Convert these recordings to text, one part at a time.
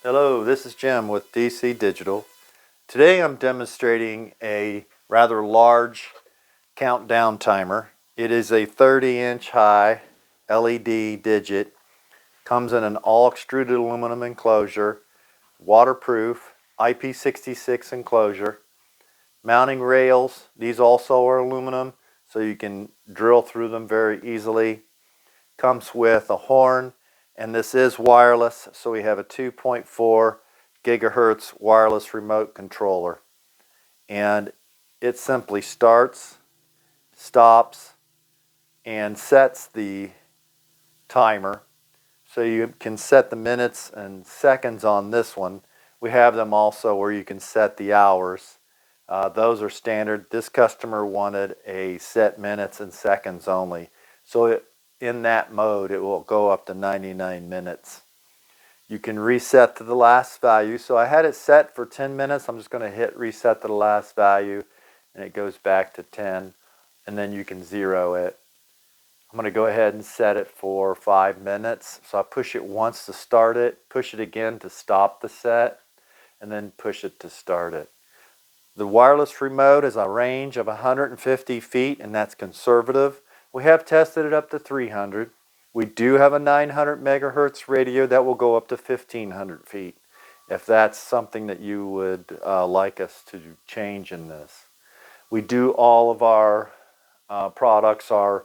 Hello, this is Jim with DC Digital. Today I'm demonstrating a rather large countdown timer. It is a 30-inch high LED digit. Comes in an all extruded aluminum enclosure, waterproof, IP-66 enclosure. Mounting rails, these also are aluminum, so you can drill through them very easily. Comes with a horn, and this is wireless, so we have a 2.4 gigahertz wireless remote controller, and it simply starts, stops, and sets the timer. So you can set the minutes and seconds on this one. We have them also where you can set the hours. Those are standard. This customer wanted a set minutes and seconds only, so in that mode it will go up to 99 minutes. You can reset to the last value. So I had it set for 10 minutes. I'm just going to hit reset to the last value, and it goes back to 10, and then you can zero it. I'm going to go ahead and set it for 5 minutes. So I push it once to start it, push it again to stop the set, and then push it to start it. The wireless remote is a range of 150 feet, and that's conservative. We have tested it up to 300. We do have a 900 megahertz radio that will go up to 1500 feet, if that's something that you would like us to change in this. We do all of our products are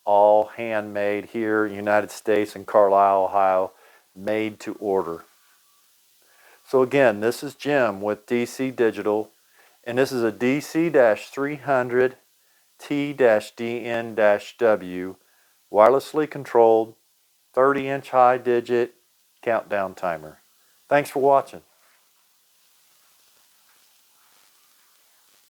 all handmade here in the United States in Carlisle, Ohio, made to order. So again, this is Jim with DC Digital, and this is a DC-300T-DN-W wirelessly controlled 30-inch high digit countdown timer. Thanks for watching.